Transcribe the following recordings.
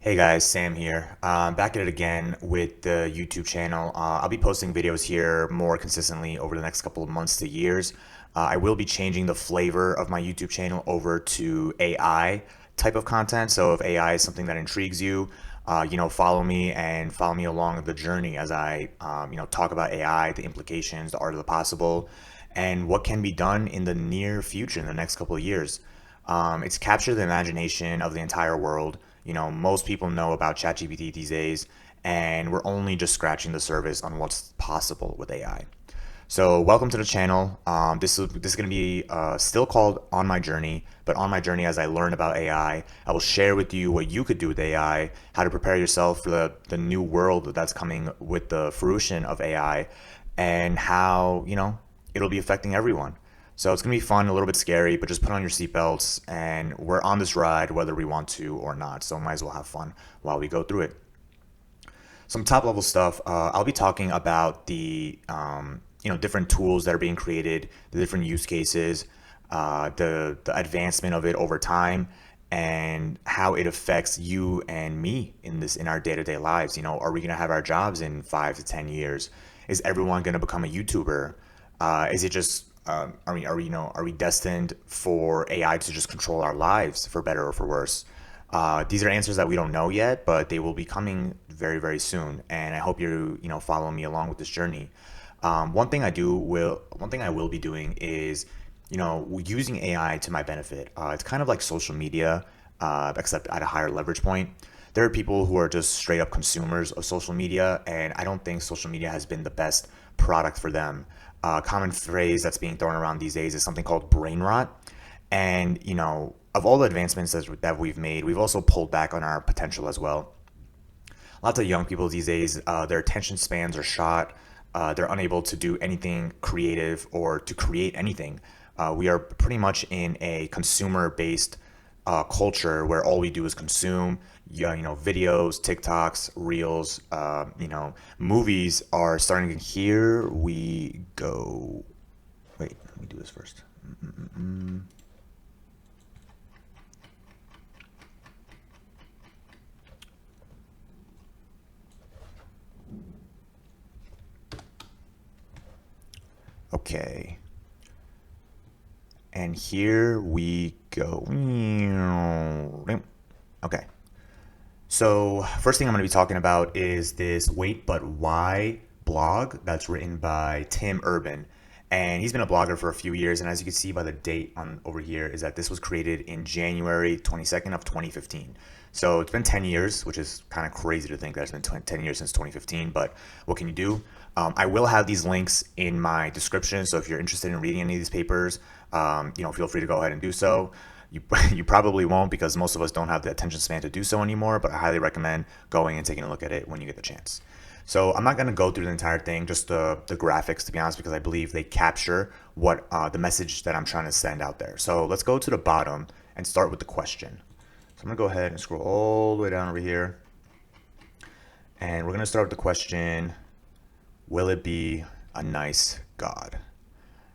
Hey guys, Sam here. Back at it again with the YouTube channel. I'll be posting videos here more consistently over the next couple of months to years. I will be changing the flavor of my YouTube channel over to AI type of content. So if AI is something that intrigues you, follow me and follow me along the journey as I, talk about AI, the implications, the art of the possible, and what can be done in the near future in the next couple of years. It's captured the imagination of the entire world. Most people know about ChatGPT these days, and we're only just scratching the surface on what's possible with AI. So, welcome to the channel. This is going to be still called On My Journey, but on my journey, as I learn about AI, I will share with you what you could do with AI, how to prepare yourself for the new world that's coming with the fruition of AI, and how it'll be affecting everyone. So it's gonna be fun, a little bit scary, but just put on your seatbelts and we're on this ride whether we want to or not. So might as well have fun while we go through it. Some top level stuff. I'll be talking about the different tools that are being created, the different use cases, the advancement of it over time, and how it affects you and me in our day to day lives. Are we gonna have our jobs in 5 to 10 years? Is everyone gonna become a YouTuber? Is it just are we destined for AI to just control our lives for better or for worse? These are answers that we don't know yet, but they will be coming very, very soon. And I hope you follow me along with this journey. One thing I will be doing is, using AI to my benefit. It's kind of like social media, except at a higher leverage point. There are people who are just straight up consumers of social media, and I don't think social media has been the best product for them. Common phrase that's being thrown around these days is something called brain rot. And, of all the advancements that we've made, we've also pulled back on our potential as well. Lots of young people these days, their attention spans are shot. They're unable to do anything creative or to create anything. We are pretty much in a consumer-based culture where all we do is consume. Videos, TikToks, reels. Movies are starting. Here we go. Wait, let me do this first. Okay. And here we go. Okay. So first thing I'm going to be talking about is this Wait But Why blog that's written by Tim Urban. And he's been a blogger for a few years. And as you can see by the date on over here is that this was created in January 22nd of 2015. So it's been 10 years, which is kind of crazy to think that it's been 10 years since 2015. But what can you do? I will have these links in my description. So if you're interested in reading any of these papers, feel free to go ahead and do so. You probably won't because most of us don't have the attention span to do so anymore, but I highly recommend going and taking a look at it when you get the chance. So I'm not going to go through the entire thing, just the graphics, to be honest, because I believe they capture what the message that I'm trying to send out there. So let's go to the bottom and start with the question. So I'm going to go ahead and scroll all the way down over here. And we're going to start with the question, will it be a nice God?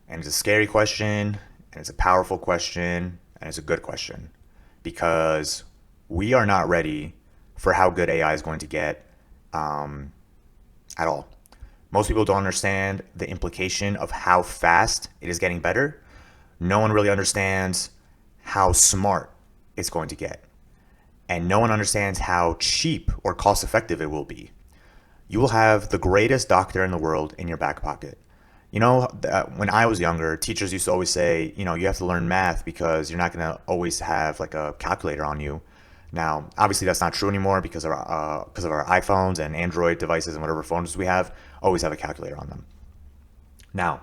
And it's a scary question, and it's a powerful question, and it's a good question because we are not ready for how good AI is going to get at all. Most people don't understand the implication of how fast it is getting better. No one really understands how smart it's going to get. And no one understands how cheap or cost effective it will be. You will have the greatest doctor in the world in your back pocket. When I was younger, teachers used to always say, you have to learn math because you're not going to always have like a calculator on you. Now, obviously, that's not true anymore because of our iPhones and Android devices and whatever phones we have always have a calculator on them. Now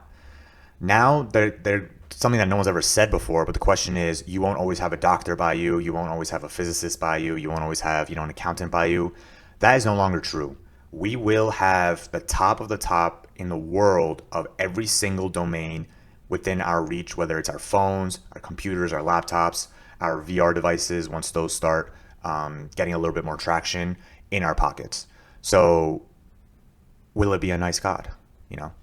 they're something that no one's ever said before, but the question is, you won't always have a doctor by you. You won't always have a physicist by you. You won't always have, an accountant by you. That is no longer true. We will have the top of the top in the world of every single domain within our reach, whether it's our phones, our computers, our laptops, our VR devices, once those start getting a little bit more traction in our pockets. So will it be a nice God?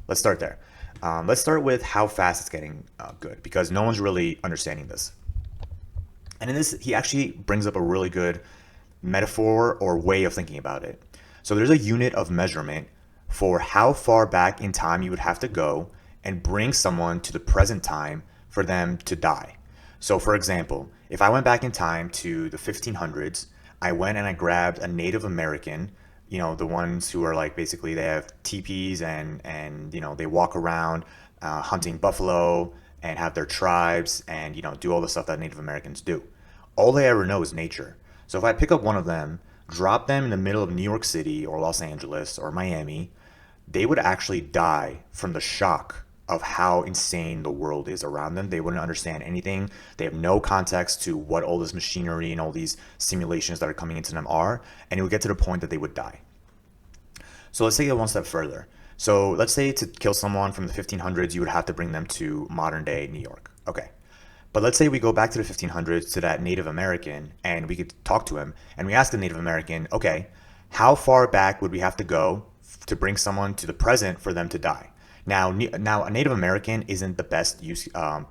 Let's start there. Let's start with how fast it's getting good because no one's really understanding this. And in this, he actually brings up a really good metaphor or way of thinking about it. So there's a unit of measurement for how far back in time you would have to go and bring someone to the present time for them to die. So for example, if I went back in time to the 1500s, I went and I grabbed a Native American, the ones who are like basically they have teepees and they walk around hunting buffalo and have their tribes and do all the stuff that Native Americans do. All they ever know is nature. So if I pick up one of them, drop them in the middle of New York City or Los Angeles or Miami, they would actually die from the shock of how insane the world is around them. They wouldn't understand anything. They have no context to what all this machinery and all these simulations that are coming into them are, and it would get to the point that they would die. So let's take it one step further. So let's say to kill someone from the 1500s, you would have to bring them to modern day New York. Okay. But let's say we go back to the 1500s to that Native American and we could talk to him and we ask the Native American, okay, how far back would we have to go to bring someone to the present for them to die? Now a Native American isn't the best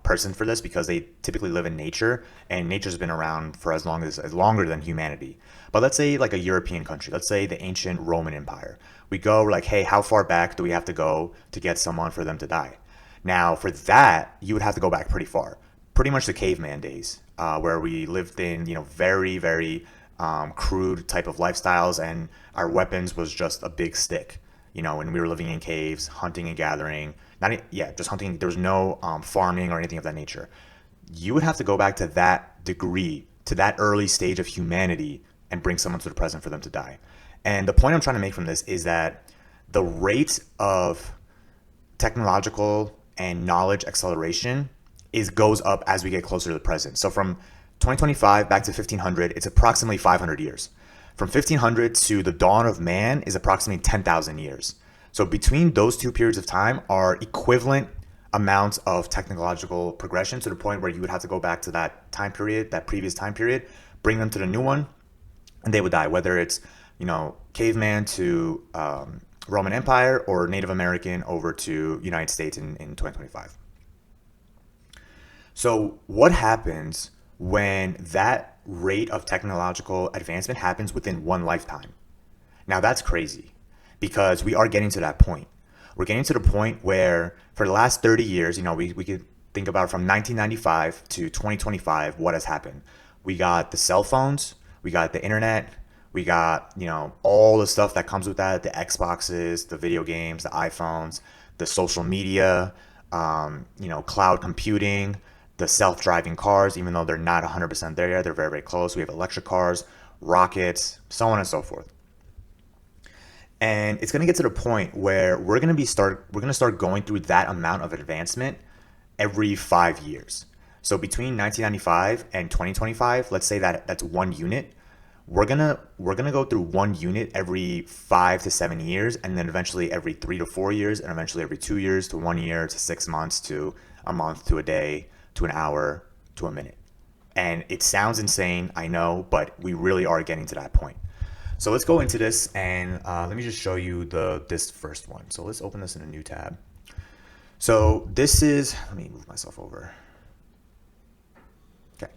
person for this because they typically live in nature, and nature's been around for as longer than humanity. But let's say like a European country, let's say the ancient Roman Empire. We go, we're like, hey, how far back do we have to go to get someone for them to die? Now for that, you would have to go back pretty far, pretty much the caveman days, where we lived in very very crude type of lifestyles, and our weapons was just a big stick. When we were living in caves, hunting and gathering, just hunting. There was no farming or anything of that nature. You would have to go back to that degree, to that early stage of humanity, and bring someone to the present for them to die. And the point I'm trying to make from this is that the rate of technological and knowledge acceleration goes up as we get closer to the present. So from 2025 back to 1500, it's approximately 500 years. From 1500 to the dawn of man is approximately 10,000 years. So between those two periods of time are equivalent amounts of technological progression, to the point where you would have to go back to that time period, that previous time period, bring them to the new one, and they would die, whether it's caveman to Roman Empire or Native American over to United States in 2025. So what happens when that rate of technological advancement happens within one lifetime? Now that's crazy, because we are getting to that point. We're getting to the point where for the last 30 years, we could think about from 1995 to 2025, what has happened. We got the cell phones, we got the internet, we got, all the stuff that comes with that, the Xboxes, the video games, the iPhones, the social media, cloud computing, the self-driving cars, even though they're not 100% there yet, they're very, very close. We have electric cars, rockets, so on and so forth. And it's going to get to the point where we're going to start going through that amount of advancement every 5 years. So between 1995 and 2025, let's say that that's 1 unit. We're gonna go through 1 unit every 5 to 7 years, and then eventually every 3 to 4 years, and eventually every 2 years to 1 year to 6 months to a month to a day to an hour to a minute. And it sounds insane, I know, but we really are getting to that point. So let's go into this, and let me just show you this first one. So let's open this in a new tab. So this is, let me move myself over. Okay.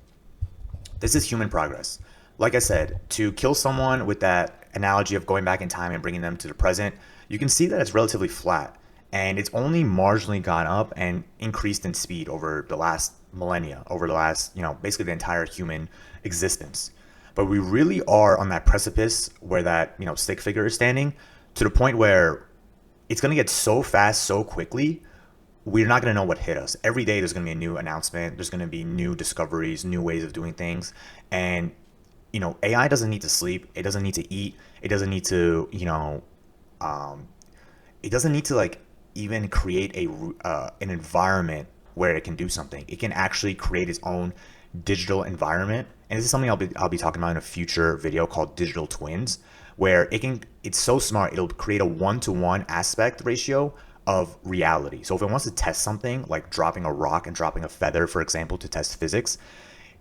This is human progress. Like I said, to kill someone with that analogy of going back in time and bringing them to the present, you can see that it's relatively flat. And it's only marginally gone up and increased in speed over the last millennia, over the last, basically the entire human existence. But we really are on that precipice where that, stick figure is standing, to the point where it's going to get so fast, so quickly, we're not going to know what hit us. Every day there's going to be a new announcement. There's going to be new discoveries, new ways of doing things. And, AI doesn't need to sleep. It doesn't need to eat. It doesn't need to, it doesn't need to even create an environment where it can do something. It can actually create its own digital environment. And this is something I'll be talking about in a future video called digital twins, where it's so smart, it'll create a 1-to-1 aspect ratio of reality. So if it wants to test something like dropping a rock and dropping a feather, for example, to test physics,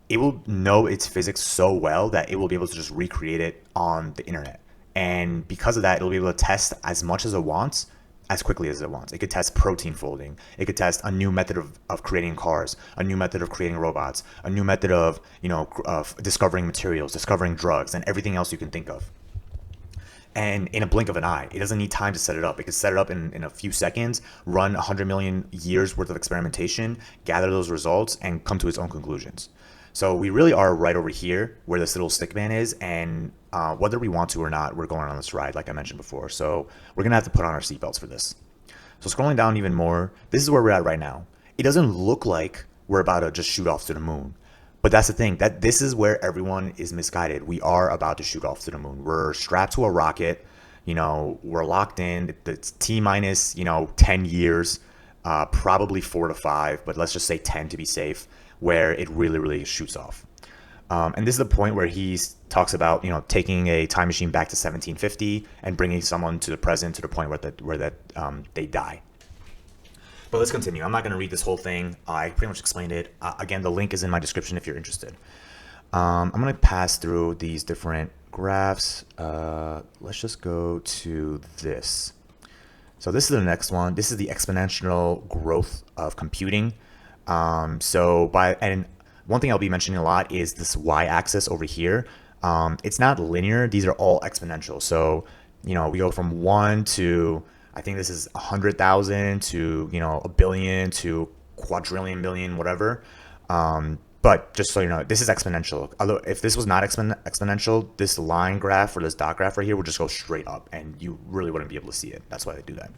it will know its physics so well that it will be able to just recreate it on the internet. And because of that, it'll be able to test as much as it wants as quickly as it wants. It could test protein folding. It could test a new method of creating cars, a new method of creating robots, a new method of, of discovering materials, discovering drugs, and everything else you can think of. And in a blink of an eye, it doesn't need time to set it up. It can set it up in a few seconds, run 100 million years worth of experimentation, gather those results, and come to its own conclusions. So we really are right over here where this little stick man is, and whether we want to or not, we're going on this ride, like I mentioned before. So we're going to have to put on our seatbelts for this. So scrolling down even more, this is where we're at right now. It doesn't look like we're about to just shoot off to the moon. But that's the thing, that this is where everyone is misguided. We are about to shoot off to the moon. We're strapped to a rocket. We're locked in. It's T minus, 10 years, probably 4 to 5, but let's just say 10 to be safe, where it really, really shoots off. And this is the point where he talks about, taking a time machine back to 1750 and bringing someone to the present to the point where they die. But let's continue. I'm not going to read this whole thing. I pretty much explained it. Again, the link is in my description if you're interested. I'm going to pass through these different graphs. Let's just go to this. So this is the next one. This is the exponential growth of computing. And one thing I'll be mentioning a lot is this y-axis over here. It's not linear. These are all exponential. So, we go from 1 to, I think this is 100,000 to, a billion to quadrillion, billion, whatever. But just so you know, this is exponential. Although if this was not exponential, this line graph or this dot graph right here would just go straight up and you really wouldn't be able to see it. That's why they do that.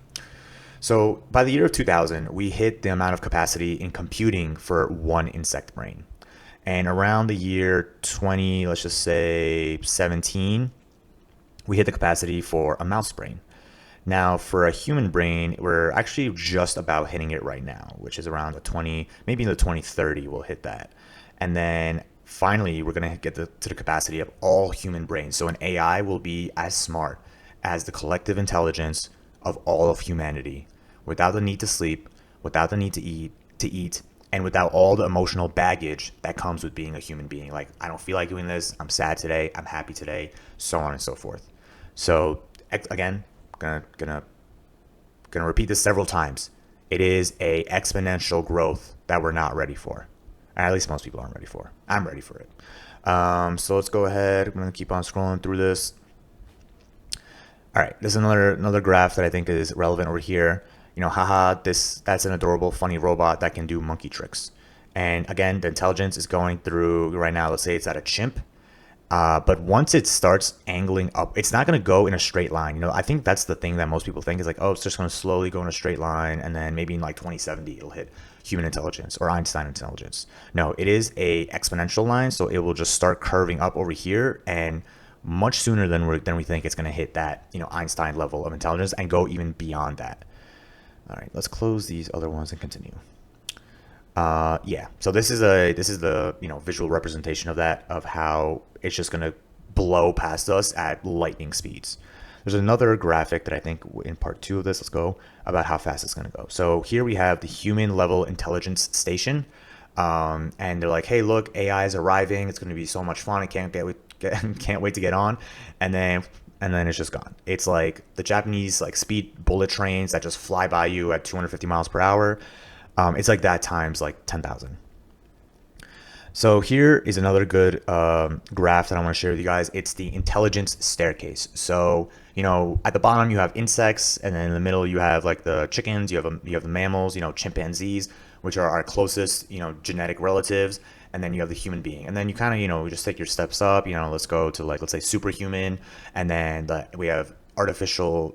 So by the year of 2000, we hit the amount of capacity in computing for one insect brain. And around the year 20, let's just say 17, we hit the capacity for a mouse brain. Now, for a human brain, we're actually just about hitting it right now, which is around maybe in the 2030, we'll hit that. And then finally, we're going to get to the capacity of all human brains. So an AI will be as smart as the collective intelligence of all of humanity, without the need to sleep, without the need to eat, and without all the emotional baggage that comes with being a human being. Like, I don't feel like doing this. I'm sad today. I'm happy today, so on and so forth. So again, gonna repeat this several times. It is a exponential growth that we're not ready for. At least most people aren't ready for. I'm ready for it. So let's go ahead. I'm gonna keep on scrolling through this. All right, this is another graph that I think is relevant over here. That's an adorable, funny robot that can do monkey tricks. And again, the intelligence is going through right now. Let's say it's at a chimp. But once it starts angling up, it's not going to go in a straight line. I think that's the thing that most people think is like, oh, it's just going to slowly go in a straight line. And then maybe in like 2070, it'll hit human intelligence or Einstein intelligence. No, it is a exponential line. So it will just start curving up over here and much sooner than we think it's going to hit that, Einstein level of intelligence and go even beyond that. All right, let's close these other ones and continue. So this is the visual representation of that, of how it's just going to blow past us at lightning speeds. There's another graphic that I think in part 2 of this, let's go, about how fast it's going to go. So here we have the human level intelligence station. And they're like, hey, look, AI is arriving. It's going to be so much fun. I can't wait to get on. And then it's just gone. It's like the Japanese speed bullet trains that just fly by you at 250 miles per hour. It's like that times 10,000. So here is another good graph that I want to share with you guys. It's the intelligence staircase. So, at the bottom you have insects, and then in the middle you have the chickens, you have the mammals, chimpanzees, which are our closest, genetic relatives, and then you have the human being. And then you kind of, just take your steps up, let's go to let's say superhuman, and then we have artificial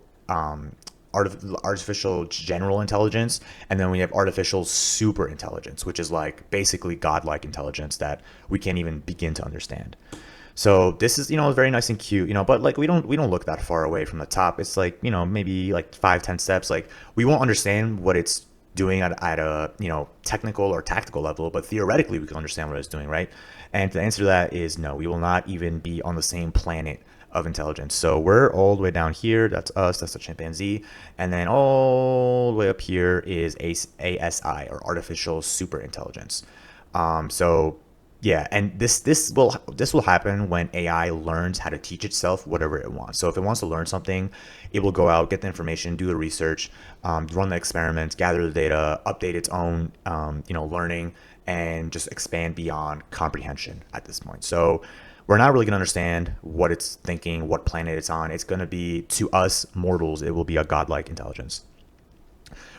general intelligence, and then we have artificial super intelligence, which is basically godlike intelligence that we can't even begin to understand. So this is very nice and cute, but we don't look that far away from the top. It's maybe 5-10 steps. We won't understand what it's doing at a technical or tactical level, but theoretically we can understand what it's doing, right? And the answer to that is no. We will not even be on the same planet of intelligence. So we're all the way down here. That's us. That's the chimpanzee. And then all the way up here is ASI, or artificial super intelligence. So Yeah, and this will happen when AI learns how to teach itself whatever it wants. So if it wants to learn something, it will go out, get the information, do the research, run the experiments, gather the data, update its own learning, and just expand beyond comprehension at this point. So we're not really going to understand what it's thinking, what planet it's on. It's going to be, to us mortals, it will be a godlike intelligence.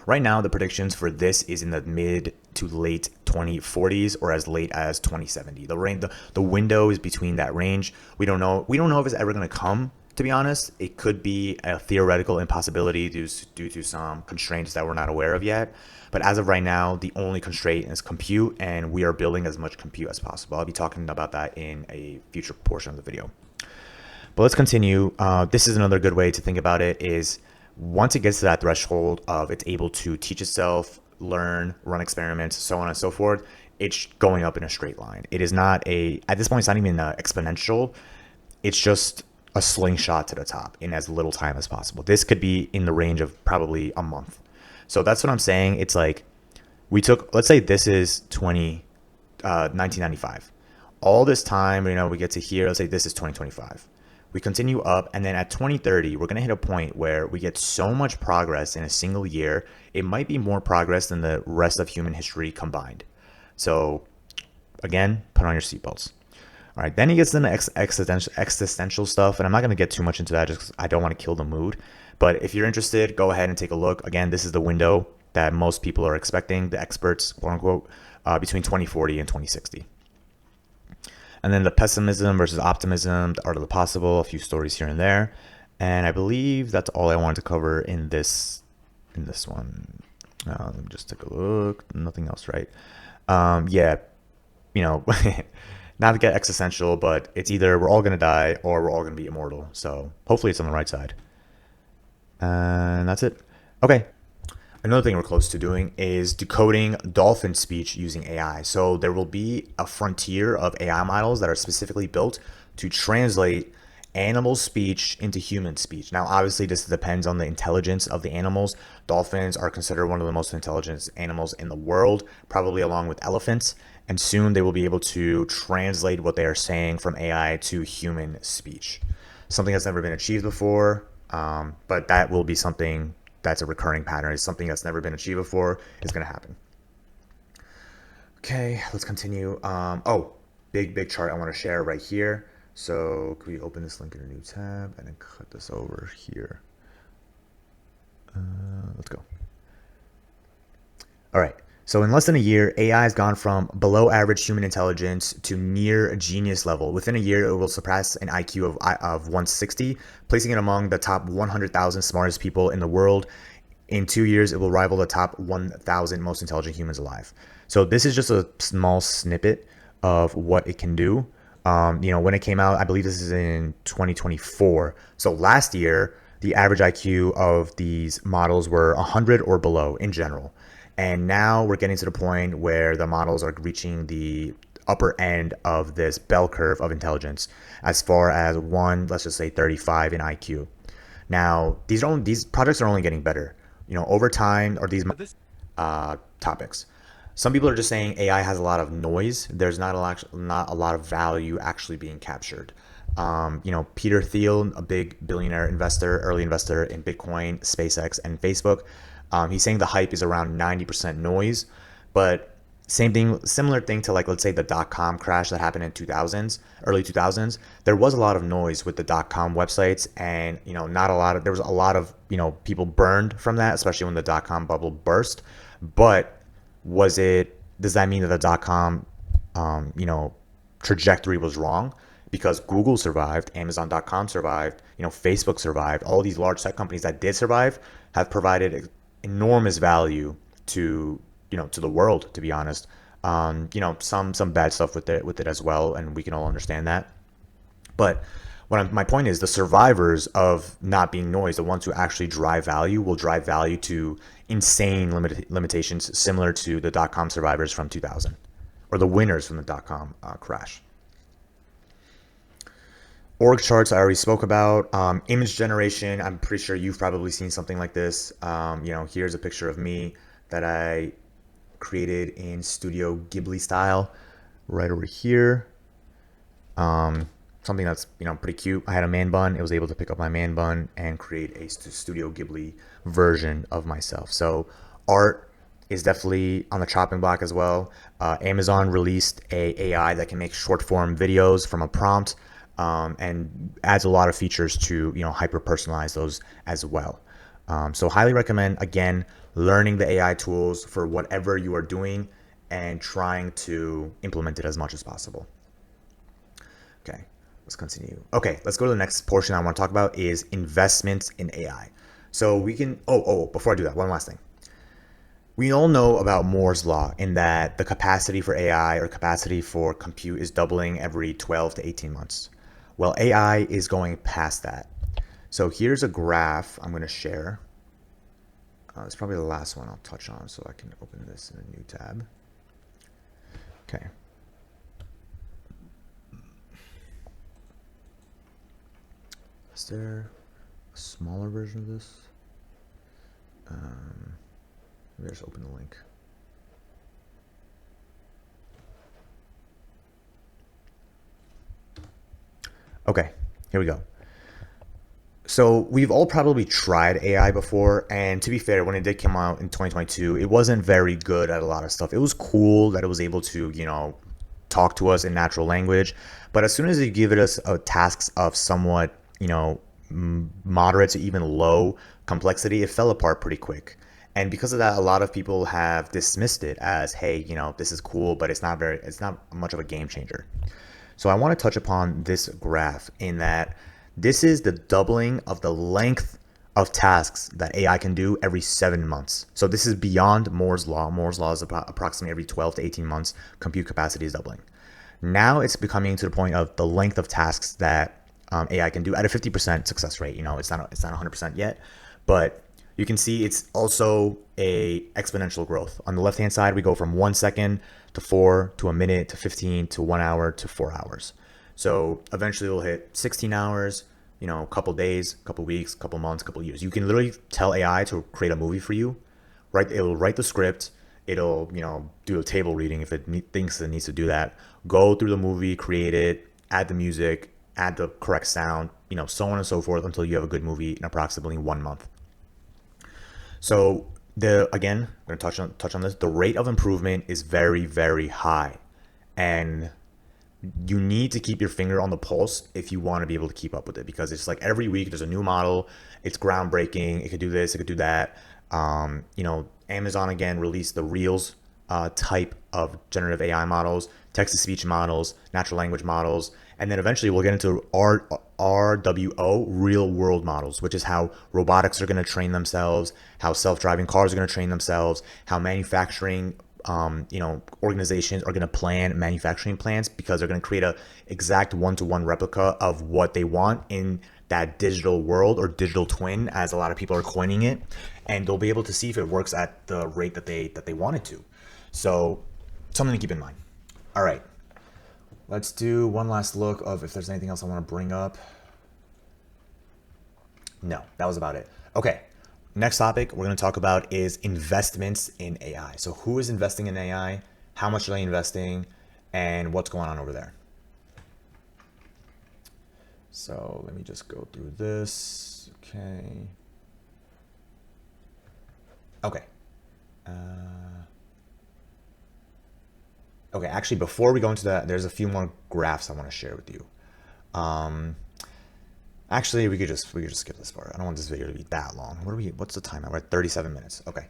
Right now, the predictions for this is in the mid to late 2040s or as late as 2070. The window is between that range. We don't know. We don't know if it's ever going to come. To be honest, it could be a theoretical impossibility due to some constraints that we're not aware of yet. But as of right now, the only constraint is compute, and we are building as much compute as possible. I'll be talking about that in a future portion of the video. But let's continue. This is another good way to think about it is once it gets to that threshold of it's able to teach itself, learn, run experiments, so on and so forth, it's going up in a straight line. It is not at this point, it's not even exponential. It's just a slingshot to the top in as little time as possible. This could be in the range of probably a month. So that's what I'm saying. It's like let's say this is 1995. All this time, we get to here, let's say this is 2025. We continue up, and then at 2030, we're going to hit a point where we get so much progress in a single year, it might be more progress than the rest of human history combined. So, again, put on your seatbelts. All right, then he gets into existential stuff, and I'm not going to get too much into that just because I don't want to kill the mood. But if you're interested, go ahead and take a look. Again, this is the window that most people are expecting, the experts, quote unquote, between 2040 and 2060. And then the pessimism versus optimism, the art of the possible, a few stories here and there. And I believe that's all I wanted to cover in this one. Let me just take a look. Nothing else, right? Yeah, not to get existential, but it's either we're all going to die or we're all going to be immortal. So hopefully it's on the right side. And that's it. Okay. Another thing we're close to doing is decoding dolphin speech using AI. So there will be a frontier of AI models that are specifically built to translate animal speech into human speech. Now, obviously, this depends on the intelligence of the animals. Dolphins are considered one of the most intelligent animals in the world, probably along with elephants. And soon they will be able to translate what they are saying from AI to human speech. Something that's never been achieved before, but that will be something that's a recurring pattern. It's something that's never been achieved before. It's going to happen. Okay, let's continue. Big chart I want to share right here. So can we open this link in a new tab and then cut this over here? Let's go. All right. So in less than a year, AI has gone from below average human intelligence to near genius level. Within a year, it will surpass an IQ of 160, placing it among the top 100,000 smartest people in the world. In 2 years, it will rival the top 1,000 most intelligent humans alive. So this is just a small snippet of what it can do. When it came out, I believe this is in 2024. So last year, the average IQ of these models were 100 or below in general. And now we're getting to the point where the models are reaching the upper end of this bell curve of intelligence as far as let's just say 35 in IQ. Now, these projects are only getting better, over time, or these topics. Some people are just saying AI has a lot of noise. There's not a lot of value actually being captured. Peter Thiel, a big billionaire investor, early investor in Bitcoin, SpaceX, and Facebook, he's saying the hype is around 90% noise, but similar thing to let's say the .com crash that happened in early 2000s. There was a lot of noise with the .com websites, and there was a lot of people burned from that, especially when the .com bubble burst. But does that mean that the .com trajectory was wrong? Because Google survived, Amazon.com survived, Facebook survived. All these large tech companies that did survive have provided enormous value to the world, to be honest. Some bad stuff with it as well, and we can all understand that. But my point is, the survivors of not being noise, the ones who actually drive value, will drive value to insane limitations similar to the .com survivors from 2000, or the winners from the .com crash. Org charts I already spoke about. Image generation, I'm pretty sure you've probably seen something like this. Here's a picture of me that I created in Studio Ghibli style. right over here. Something that's, pretty cute. I had a man bun. It was able to pick up my man bun and create a Studio Ghibli version of myself. So art is definitely on the chopping block as well. Amazon released a AI that can make short form videos from a prompt, and adds a lot of features to, hyper personalize those as well. So highly recommend, again, learning the AI tools for whatever you are doing and trying to implement it as much as possible. Okay, let's continue. Okay, let's go to the next portion I want to talk about is investments in AI. So we can, before I do that, one last thing. We all know about Moore's law in that the capacity for AI or capacity for compute is doubling every 12 to 18 months. Well, AI is going past that. So here's a graph I'm going to share. It's probably the last one I'll touch on, so I can open this in a new tab. Okay. Is there a smaller version of this? Maybe I just open the link. Okay, here we go. So we've all probably tried AI before, and to be fair, when it did come out in 2022, it wasn't very good at a lot of stuff. It was cool that it was able to, talk to us in natural language, but as soon as you give it us tasks of somewhat, moderate to even low complexity, it fell apart pretty quick. And because of that, a lot of people have dismissed it as, hey, this is cool, but it's not much of a game changer. So I want to touch upon this graph in that this is the doubling of the length of tasks that AI can do every 7 months. So this is beyond Moore's law. Moore's law is about approximately every 12 to 18 months, compute capacity is doubling. Now it's becoming to the point of the length of tasks that AI can do at a 50% success rate. It's not 100% yet, but you can see it's also a exponential growth. On the left-hand side, we go from 1 second to 4 to a minute to 15 to 1 hour to 4 hours. So eventually we'll hit 16 hours, a couple days, couple weeks, couple months, couple years. You can literally tell AI to create a movie for you, right? It'll write the script. It'll, do a table reading if it thinks it needs to do that. Go through the movie, create it, add the music, add the correct sound, so on and so forth until you have a good movie in approximately 1 month. So again, I'm going to touch on this. The rate of improvement is very, very high, and you need to keep your finger on the pulse if you want to be able to keep up with it, because it's like every week there's a new model. It's groundbreaking. It could do this. It could do that. Amazon again released the Reels type of generative AI models, text-to-speech models, natural language models, and then eventually we'll get into RWO, real-world models, which is how robotics are going to train themselves, how self-driving cars are going to train themselves, how manufacturing organizations are going to plan manufacturing plants, because they're going to create a exact one-to-one replica of what they want in that digital world, or digital twin, as a lot of people are coining it, and they'll be able to see if it works at the rate that they want it to. So something to keep in mind. All right, let's do one last look of if there's anything else I want to bring up. No, that was about it. Okay. Next topic we're going to talk about is investments in AI. So who is investing in AI? How much are they investing? And what's going on over there? So let me just go through this. Okay. Okay, actually, before we go into that, there's a few more graphs I want to share with you. Actually, we could just skip this part. I don't want this video to be that long. What's the time? We're at 37 minutes. Okay.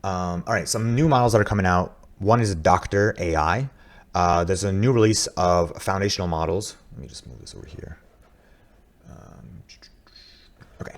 All right, some new models that are coming out. One is Dr. AI. There's a new release of foundational models. Let me just move this over here. Okay.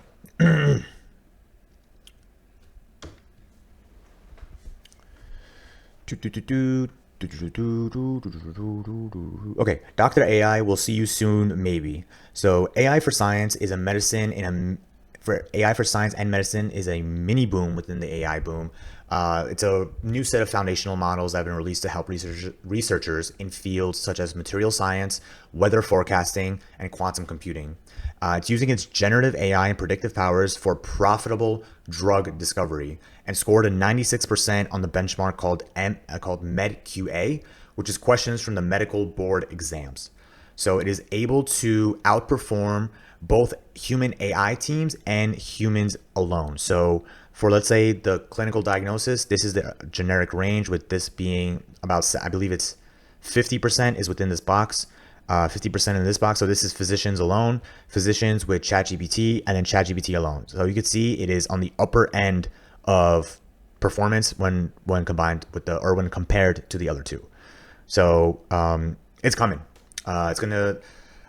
Okay, Dr. AI, will see you soon, maybe. So AI for science is a medicine for AI for science and medicine is a mini boom within the AI boom. It's a new set of foundational models that have been released to help researchers in fields such as material science, weather forecasting, and quantum computing. It's using its generative AI and predictive powers for profitable drug discovery and scored a 96% on the benchmark called MedQA, which is questions from the medical board exams. So it is able to outperform both human AI teams and humans alone. So for, let's say, the clinical diagnosis, this is the generic range, with this being about, I believe it's 50% is within this box, 50% in this box. So this is physicians alone, physicians with ChatGPT, and then ChatGPT alone. So you can see it is on the upper end of performance when combined with when compared to the other two. So it's coming. It's gonna,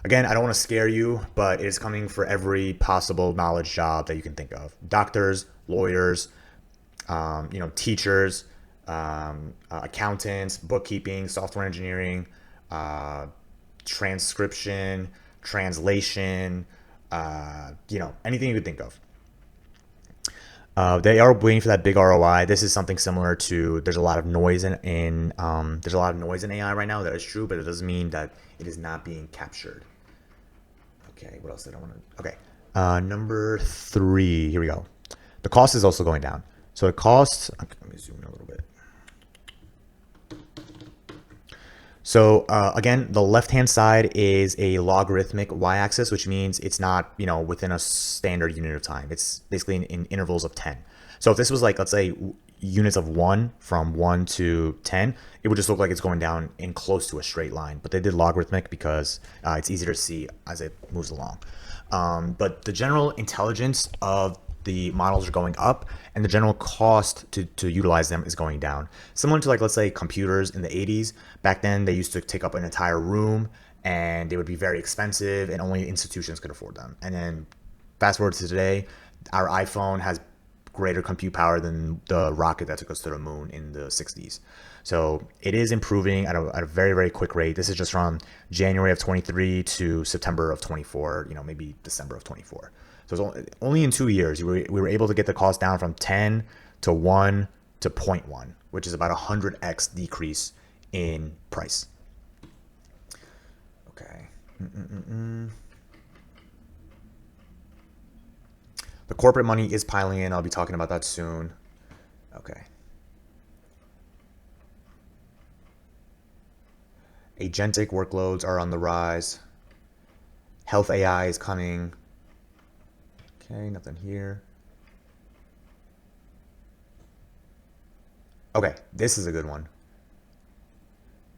again, I don't want to scare you, but it's coming for every possible knowledge job that you can think of: doctors, lawyers, teachers, accountants, bookkeeping, software engineering, transcription, translation, anything you could think of. They are waiting for that big ROI. This is something similar to, there's a lot of noise in AI right now. That is true, but it doesn't mean that it is not being captured. Okay, what else did I want to? Okay, number 3. Here we go. The cost is also going down. So the cost. Okay, let me zoom in a little bit. So again, the left-hand side is a logarithmic y-axis, which means it's not, within a standard unit of time. It's basically in intervals of 10. So if this was like, let's say, units of 1 from 1 to 10, it would just look like it's going down in close to a straight line. But they did logarithmic because it's easier to see as it moves along. But the general intelligence of the models are going up, and the general cost to utilize them is going down. Similar to, like, let's say, computers in the 80s. Back then, they used to take up an entire room, and they would be very expensive, and only institutions could afford them. And then fast forward to today, our iPhone has greater compute power than the rocket that took us to the moon in the 60s. So it is improving at a very, very quick rate. This is just from January of 23 to September of 24, maybe December of 24. So it's only in 2 years, we were able to get the cost down from 10 to 1 to 0.1, which is about 100x decrease in price. Okay. The corporate money is piling in. I'll be talking about that soon. Okay. Agentic workloads are on the rise. Health AI is coming. Okay, nothing here. Okay, this is a good one.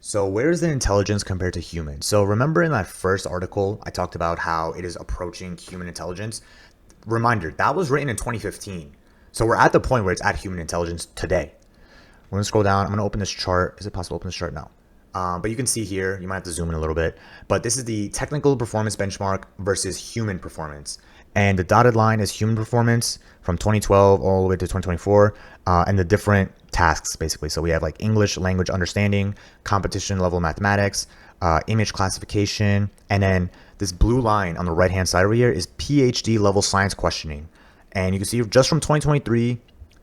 So where's the intelligence compared to humans? So remember in that first article, I talked about how it is approaching human intelligence. Reminder, that was written in 2015. So we're at the point where it's at human intelligence today. We're gonna scroll down. I'm gonna open this chart. Is it possible to open this chart? No. But you can see here, you might have to zoom in a little bit, but this is the technical performance benchmark versus human performance. And the dotted line is human performance from 2012 all the way to 2024, and the different tasks, basically. So we have like English language understanding, competition level mathematics, image classification, and then this blue line on the right-hand side over here is PhD level science questioning. And you can see just from 2023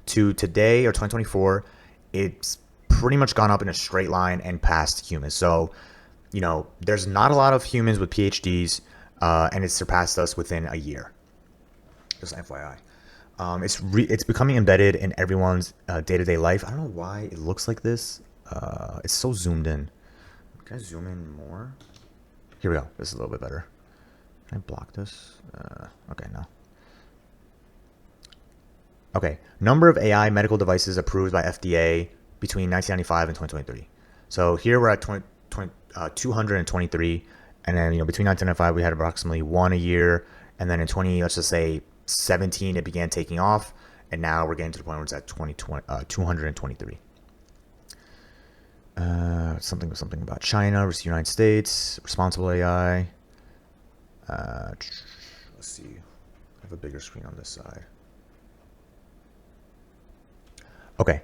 to today, or 2024, it's pretty much gone up in a straight line and passed humans. So, there's not a lot of humans with PhDs, and it surpassed us within a year. Just FYI. It's becoming embedded in everyone's day-to-day life. I don't know why it looks like this. It's so zoomed in. Can I zoom in more? Here we go. This is a little bit better. Can I block this? Okay, no. Okay. Number of AI medical devices approved by FDA between 1995 and 2023. So here we're at 223. And then, between 1995, we had approximately 1 a year. And then in 2017, it began taking off. And now we're getting to the point where it's at 223. Something about China versus United States, responsible AI. Let's see. I have a bigger screen on this side. Okay.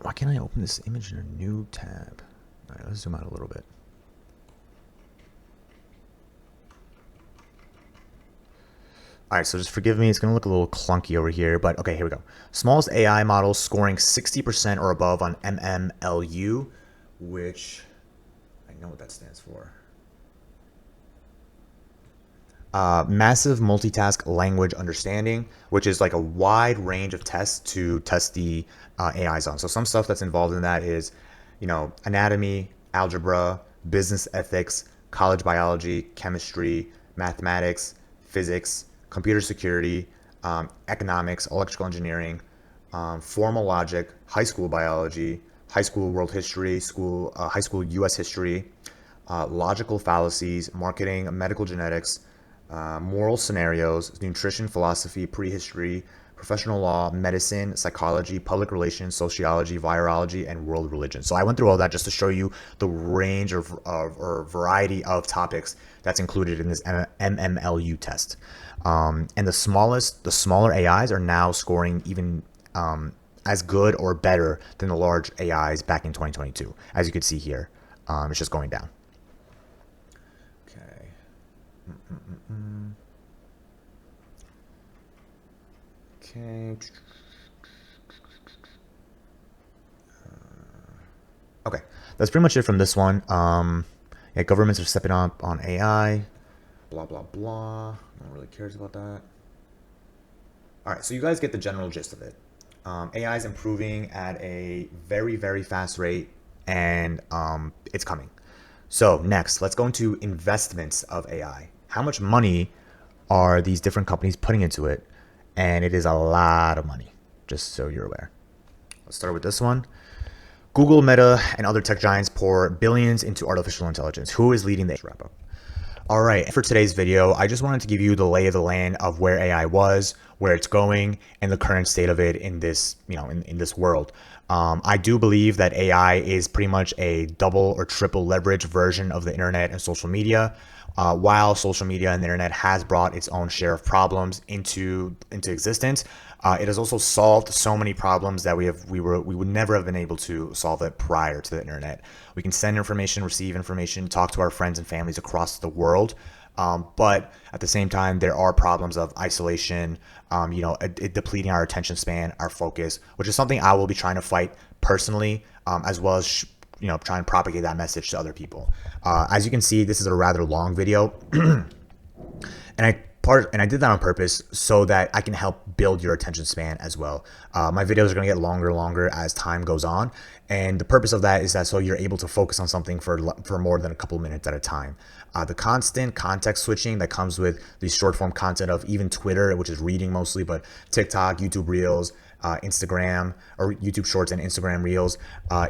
Why can't I open this image in a new tab? All right, let's zoom out a little bit. All right, so just forgive me. It's going to look a little clunky over here, but okay, here we go. Smallest AI model scoring 60% or above on MMLU, which I know what that stands for. Massive multitask language understanding, which is like a wide range of tests to test the AIs on. So some stuff that's involved in that is, anatomy, algebra, business ethics, college biology, chemistry, mathematics, physics, computer security, economics, electrical engineering, formal logic, high school biology, high school world history, high school U.S. history, logical fallacies, marketing, medical genetics, moral scenarios, nutrition, philosophy, prehistory, professional law, medicine, psychology, public relations, sociology, virology, and world religion. So I went through all that just to show you the range or variety of topics that's included in this MMLU test. And the smaller AIs are now scoring even as good or better than the large AIs back in 2022. As you can see here, it's just going down. Okay. Okay. Okay, that's pretty much it from this one. Yeah, governments are stepping up on AI. Blah blah blah. No one really cares about that. All right, so you guys get the general gist of it. AI is improving at a very, very fast rate, and it's coming. So next, let's go into investments of AI. How much money are these different companies putting into it? And it is a lot of money, just so you're aware. Let's start with this one. Google, Meta, and other tech giants pour billions into artificial intelligence. Who is leading the wrap up? All right, for today's video, I just wanted to give you the lay of the land of where AI was, where it's going, and the current state of it in this, in this world. I do believe that AI is pretty much a double or triple leverage version of the internet and social media. While social media and the internet has brought its own share of problems into existence, it has also solved so many problems that we would never have been able to solve it prior to the internet. We can send information, receive information, talk to our friends and families across the world. But at the same time, there are problems of isolation, depleting our attention span, our focus, which is something I will be trying to fight personally, as well as try and propagate that message to other people. As you can see, this is a rather long video, and I did that on purpose so that I can help build your attention span as well. My videos are going to get longer and longer as time goes on, and the purpose of that is that so you're able to focus on something for more than a couple minutes at a time. The constant context switching that comes with the short form content of even Twitter, which is reading mostly, but TikTok, YouTube Reels, Instagram, or YouTube Shorts and Instagram Reels,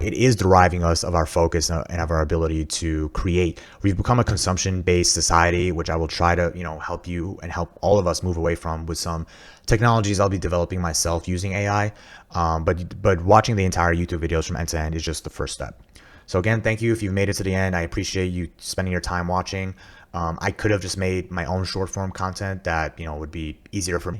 it is deriving us of our focus and of our ability to create. We've become a consumption-based society, which I will try to help you and help all of us move away from with some technologies I'll be developing myself using AI. But watching the entire YouTube videos from end to end is just the first step. So again, thank you if you've made it to the end. I appreciate you spending your time watching. I could have just made my own short form content that would be easier for me.